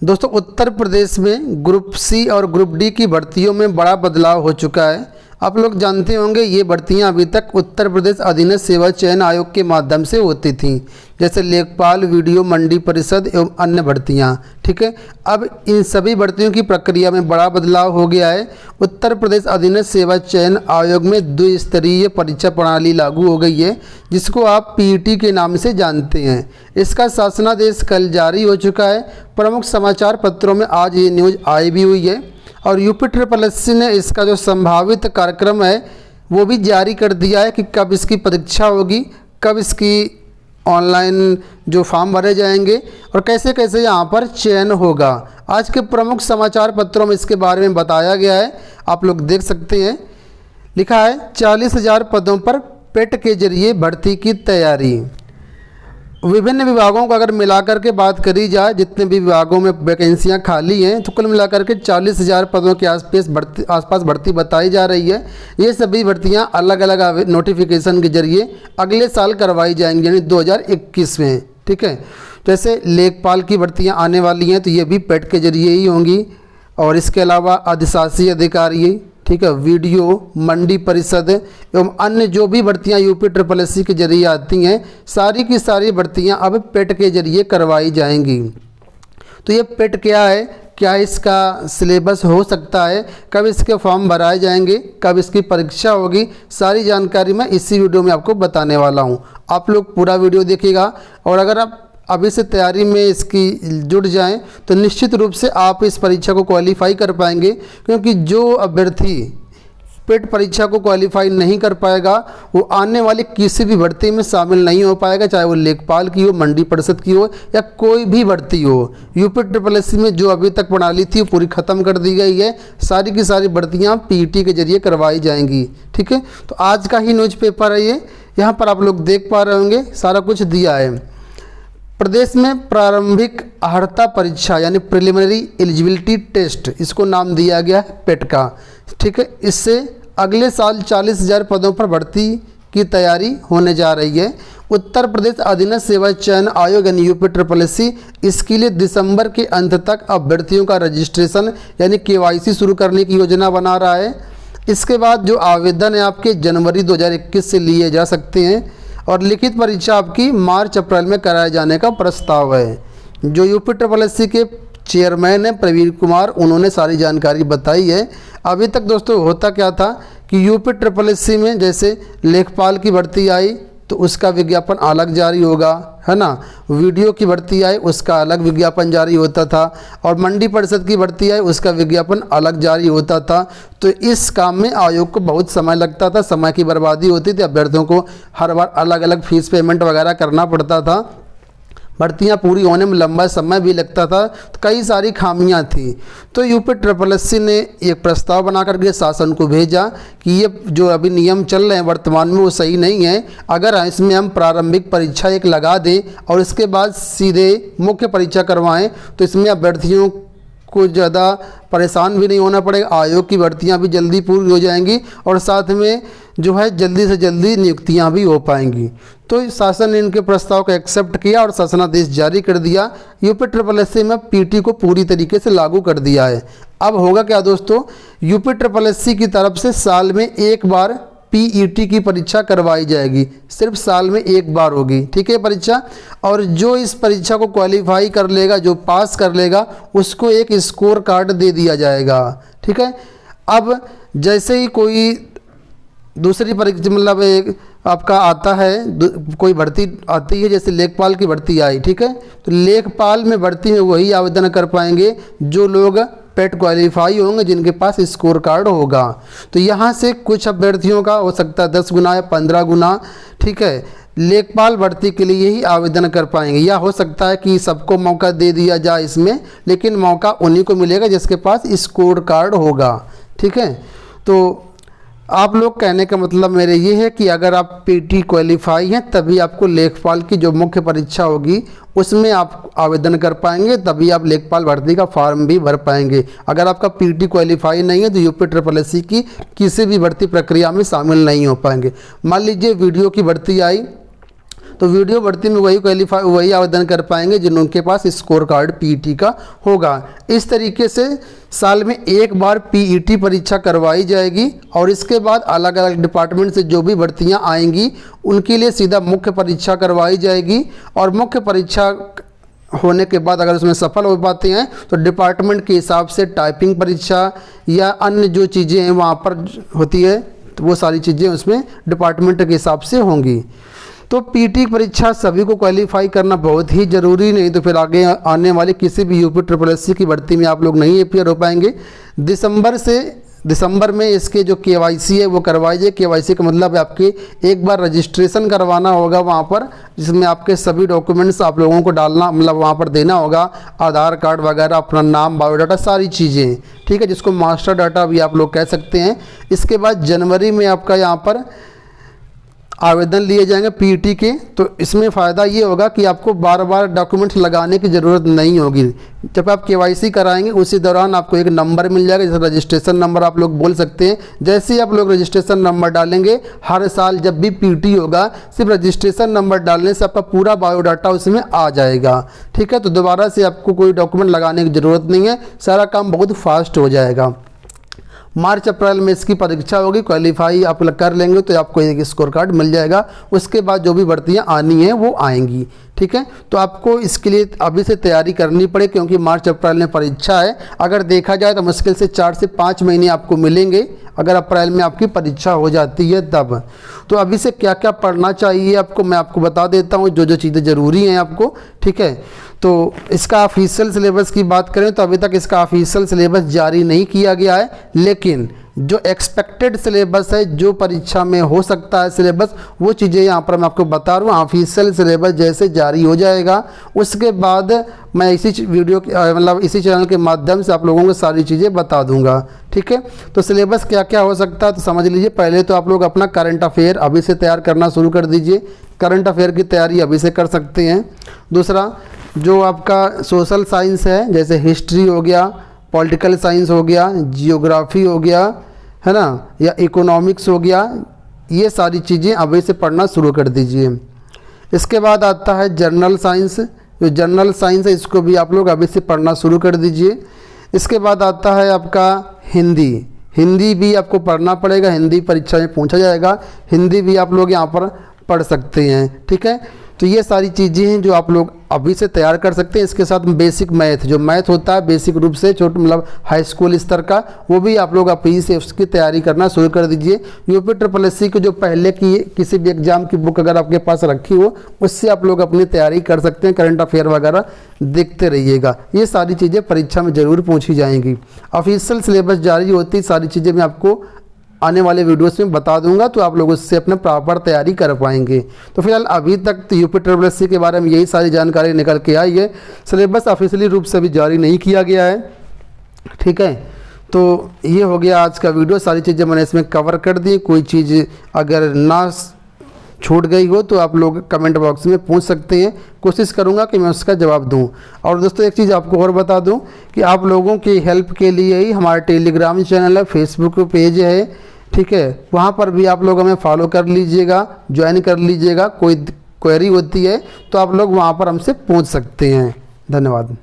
दोस्तों उत्तर प्रदेश में group C और ग्रुप डी की भर्तियों में बड़ा बदलाव हो चुका है। आप लोग जानते होंगे ये भर्तियां अभी तक उत्तर प्रदेश अधीनस्थ सेवा चयन आयोग के माध्यम से होती थीं, जैसे लेखपाल, वीडियो, मंडी परिषद एवं अन्य भर्तियां। ठीक है, अब इन सभी भर्तियों की प्रक्रिया में बड़ा बदलाव हो गया है। उत्तर प्रदेश अधीनस्थ सेवा चयन आयोग में द्विस्तरीय परीक्षा प्रणाली लागू हो गई है, जिसको आप पीईटी के नाम से जानते हैं। इसका शासनादेश कल जारी हो चुका है। प्रमुख समाचार पत्रों में आज ये न्यूज़ आई भी हुई है और यूपीएससी ने इसका जो संभावित कार्यक्रम है वो भी जारी कर दिया है कि कब इसकी परीक्षा होगी, कब इसकी ऑनलाइन जो फॉर्म भरे जाएंगे और कैसे कैसे यहाँ पर चयन होगा। आज के प्रमुख समाचार पत्रों में इसके बारे में बताया गया है, आप लोग देख सकते हैं। लिखा है 40,000 पदों पर पेट के जरिए भर्ती की तैयारी। विभिन्न विभागों को अगर मिलाकर के बात करी जाए, जितने भी विभागों में वैकेंसियां खाली हैं, तो कुल मिलाकर के 40,000 पदों के आसपास भर्ती बताई जा रही है। ये सभी भर्तियां अलग अलग नोटिफिकेशन के जरिए अगले साल करवाई जाएंगी, यानी 2021 में। ठीक है, जैसे लेखपाल की भर्तियां आने वाली हैं तो ये भी पेट के जरिए ही होंगी, और इसके अलावा अधिशासी अधिकारी, ठीक है, वीडियो, मंडी परिषद एवं अन्य जो भी भर्तियां यूपीएससी के जरिए आती हैं, सारी की सारी भर्तियां अब पेट के जरिए करवाई जाएंगी। तो ये पेट क्या है, क्या इसका सिलेबस हो सकता है, कब इसके फॉर्म भराए जाएंगे, कब इसकी परीक्षा होगी, सारी जानकारी मैं इसी वीडियो में आपको बताने वाला हूँ। आप लोग पूरा वीडियो देखिएगा, और अगर आप अभी से तैयारी में इसकी जुट जाएं तो निश्चित रूप से आप इस परीक्षा को क्वालिफाई कर पाएंगे, क्योंकि जो अभ्यर्थी पेट परीक्षा को क्वालिफाई नहीं कर पाएगा वो आने वाली किसी भी भर्ती में शामिल नहीं हो पाएगा, चाहे वो लेखपाल की हो, मंडी परिषद की हो या कोई भी भर्ती हो। यूपीएससी में जो अभी तक प्रणाली थी वो पूरी ख़त्म कर दी गई है। सारी की सारी भर्तियाँ पीईटी के जरिए करवाई जाएंगी। ठीक है, तो आज का ही न्यूज़पेपर है ये, यहाँ पर आप लोग देख पा रहे होंगे सारा कुछ दिया है। प्रदेश में प्रारंभिक अर्हता परीक्षा यानी प्रिलिमिनरी एलिजिबिलिटी टेस्ट, इसको नाम दिया गया है पेट का। ठीक है, इससे अगले साल 40,000 पदों पर भर्ती की तैयारी होने जा रही है। उत्तर प्रदेश अधीनस्थ सेवा चयन आयोग यानी यूपीएससी इसके लिए दिसंबर के अंत तक अभ्यर्थियों का रजिस्ट्रेशन यानी केवाईसी शुरू करने की योजना बना रहा है। इसके बाद जो आवेदन है आपके जनवरी 2021 से लिए जा सकते हैं, और लिखित परीक्षा आपकी मार्च अप्रैल में कराए जाने का प्रस्ताव है। जो यूपीएससी के चेयरमैन हैं प्रवीण कुमार, उन्होंने सारी जानकारी बताई है। अभी तक दोस्तों होता क्या था कि यूपीएससी में जैसे लेखपाल की भर्ती आई तो उसका विज्ञापन अलग जारी होगा, है ना, वीडियो की भर्ती आई उसका अलग विज्ञापन जारी होता था, और मंडी परिषद की भर्ती आई उसका विज्ञापन अलग जारी होता था। तो इस काम में आयोग को बहुत समय लगता था, समय की बर्बादी होती थी, अभ्यर्थियों को हर बार अलग अलग फीस पेमेंट वगैरह करना पड़ता था, भर्तियां पूरी होने में लंबा समय भी लगता था, तो कई सारी खामियां थी। तो यूपीएससी ने एक प्रस्ताव बना करके शासन को भेजा कि ये जो अभी नियम चल रहे हैं वर्तमान में वो सही नहीं है। अगर इसमें हम प्रारंभिक परीक्षा एक लगा दें और इसके बाद सीधे मुख्य परीक्षा करवाएं तो इसमें अभ्यर्थियों को ज़्यादा परेशान भी नहीं होना पड़ेगा, आयोग की भर्तियां भी जल्दी पूरी हो जाएंगी और साथ में जो है जल्दी से जल्दी नियुक्तियां भी हो पाएंगी। तो शासन ने इनके प्रस्ताव को एक्सेप्ट किया और शासनादेश जारी कर दिया। यूपीएससी में पीटी को पूरी तरीके से लागू कर दिया है। अब होगा क्या दोस्तों, यूपीएससी की तरफ से साल में एक बार पीईटी की परीक्षा करवाई जाएगी, सिर्फ साल में एक बार होगी। ठीक है परीक्षा, और जो इस परीक्षा को क्वालिफाई कर लेगा, जो पास कर लेगा, उसको एक स्कोर कार्ड दे दिया जाएगा। ठीक है, अब जैसे ही कोई दूसरी परीक्षा मतलब एक आपका आता है, कोई भर्ती आती है, जैसे लेखपाल की भर्ती आई, ठीक है, तो लेखपाल में भर्ती में वही आवेदन कर पाएंगे जो लोग पेट क्वालिफाई होंगे, जिनके पास स्कोर कार्ड होगा। तो यहाँ से कुछ अभ्यर्थियों का हो सकता है 10 गुना या 15 गुना, ठीक है, लेखपाल भर्ती के लिए ही आवेदन कर पाएंगे, या हो सकता है कि सबको मौका दे दिया जाए इसमें, लेकिन मौका उन्हीं को मिलेगा जिसके पास स्कोर कार्ड होगा। ठीक है, तो आप लोग कहने का मतलब मेरे ये है कि अगर आप पीटी क्वालिफाई हैं तभी आपको लेखपाल की जो मुख्य परीक्षा होगी उसमें आप आवेदन कर पाएंगे, तभी आप लेखपाल भर्ती का फॉर्म भी भर पाएंगे। अगर आपका पीटी क्वालिफाई नहीं है तो यूपीएससी की किसी भी भर्ती प्रक्रिया में शामिल नहीं हो पाएंगे। मान लीजिए वीडियो की भर्ती आई तो वीडियो भर्ती में वही आवेदन कर पाएंगे जिनके पास स्कोर कार्ड पीईटी का होगा। इस तरीके से साल में एक बार पीईटी परीक्षा करवाई जाएगी और इसके बाद अलग अलग डिपार्टमेंट से जो भी भर्तियां आएंगी उनके लिए सीधा मुख्य परीक्षा करवाई जाएगी और मुख्य परीक्षा होने के बाद अगर उसमें सफल हो पाते हैं तो डिपार्टमेंट के हिसाब से टाइपिंग परीक्षा या अन्य जो चीज़ें हैं वहाँ पर होती है तो वो सारी चीज़ें उसमें डिपार्टमेंट के हिसाब से होंगी। तो पीटी परीक्षा सभी को क्वालिफाई करना बहुत ही ज़रूरी, नहीं तो फिर आगे आने वाली किसी भी यूपी SSSC की भर्ती में आप लोग नहीं अपीयर हो पाएंगे। दिसंबर में इसके जो केवाईसी है वो करवाई जाए। केवाईसी का मतलब है आपके एक बार रजिस्ट्रेशन करवाना होगा वहाँ पर, जिसमें आपके सभी डॉक्यूमेंट्स आप लोगों को डालना मतलब वहाँ पर देना होगा, आधार कार्ड वगैरह, अपना नाम, बायोडाटा, सारी चीज़ें, ठीक है, जिसको मास्टर डाटा भी आप लोग कह सकते हैं। इसके बाद जनवरी में आपका यहाँ पर आवेदन लिए जाएंगे पीईटी के। तो इसमें फ़ायदा ये होगा कि आपको बार बार डॉक्यूमेंट्स लगाने की ज़रूरत नहीं होगी। जब आप केवाईसी कराएंगे उसी दौरान आपको एक नंबर मिल जाएगा, जैसे रजिस्ट्रेशन नंबर आप लोग बोल सकते हैं। जैसे ही आप लोग रजिस्ट्रेशन नंबर डालेंगे, हर साल जब भी पीईटी होगा सिर्फ रजिस्ट्रेशन नंबर डालने से आपका पूरा बायोडाटा उसमें आ जाएगा, ठीक है। तो दोबारा से आपको कोई डॉक्यूमेंट लगाने की ज़रूरत नहीं है, सारा काम बहुत फास्ट हो जाएगा। मार्च अप्रैल में इसकी परीक्षा होगी, क्वालिफाई आप कर लेंगे तो आपको एक स्कोर कार्ड मिल जाएगा। उसके बाद जो भी भर्तियां आनी हैं वो आएंगी, ठीक है। तो आपको इसके लिए अभी से तैयारी करनी पड़े क्योंकि मार्च अप्रैल में परीक्षा है। अगर देखा जाए तो मुश्किल से 4 से 5 महीने आपको मिलेंगे अगर अप्रैल में आपकी परीक्षा हो जाती है तब। तो अभी से क्या क्या पढ़ना चाहिए आपको मैं आपको बता देता हूँ, जो जो चीज़ें ज़रूरी हैं आपको, ठीक है। तो इसका ऑफिशियल सिलेबस की बात करें तो अभी तक इसका ऑफिशियल सिलेबस जारी नहीं किया गया है, लेकिन जो एक्सपेक्टेड सिलेबस है, जो परीक्षा में हो सकता है सिलेबस, वो चीज़ें यहाँ पर मैं आपको बता रहा हूँ। ऑफिशियल सिलेबस जैसे जारी हो जाएगा उसके बाद मैं इसी वीडियो मतलब इसी चैनल के माध्यम से आप लोगों को सारी चीज़ें बता दूंगा, ठीक है। तो सिलेबस क्या क्या हो सकता है तो समझ लीजिए। पहले तो आप लोग अपना करंट अफेयर अभी से तैयार करना शुरू कर दीजिए, करंट अफेयर की तैयारी अभी से कर सकते हैं। दूसरा, जो आपका सोशल साइंस है, जैसे हिस्ट्री हो गया, पॉलिटिकल साइंस हो गया, जियोग्राफी हो गया, है ना, या इकोनॉमिक्स हो गया, ये सारी चीज़ें अभी से पढ़ना शुरू कर दीजिए। इसके बाद आता है जनरल साइंस, जो जनरल साइंस है इसको भी आप लोग अभी से पढ़ना शुरू कर दीजिए। इसके बाद आता है आपका हिंदी, हिंदी भी आपको पढ़ना पड़ेगा, हिंदी परीक्षा में पूछा जाएगा, हिंदी भी आप लोग यहाँ पर पढ़ सकते हैं, ठीक है। तो ये सारी चीज़ें हैं जो आप लोग अभी से तैयार कर सकते हैं। इसके साथ बेसिक मैथ, जो मैथ होता है बेसिक रूप से छोटे मतलब हाई स्कूल स्तर का, वो भी आप लोग अभी से उसकी तैयारी करना शुरू कर दीजिए। यूपी SSSC के जो पहले की किसी भी एग्जाम की बुक अगर आपके पास रखी हो उससे आप लोग अपनी तैयारी कर सकते हैं। करंट अफेयर वगैरह देखते रहिएगा, ये सारी चीज़ें परीक्षा में ज़रूर पूछी जाएंगी। ऑफिशियल सिलेबस जारी होती सारी चीज़ें मैं आपको आने वाले वीडियोस में बता दूंगा, तो आप लोग उससे अपने प्रॉपर तैयारी कर पाएंगे। तो फिलहाल अभी तक तो यूपी SSSC के बारे में यही सारी जानकारी निकल के आई है। सिलेबस ऑफिशियली रूप से अभी जारी नहीं किया गया है, ठीक है। तो ये हो गया आज का वीडियो, सारी चीज़ें मैंने इसमें कवर कर दी। कोई चीज़ अगर ना छूट गई हो तो आप लोग कमेंट बॉक्स में पूछ सकते हैं, कोशिश करूंगा कि मैं उसका जवाब दूं। और दोस्तों एक चीज़ आपको और बता दूं कि आप लोगों की हेल्प के लिए ही हमारा टेलीग्राम चैनल है, फेसबुक पेज है, ठीक है, वहाँ पर भी आप लोग हमें फॉलो कर लीजिएगा, ज्वाइन कर लीजिएगा। कोई क्वेरी होती है तो आप लोग वहाँ पर हमसे पूछ सकते हैं। धन्यवाद।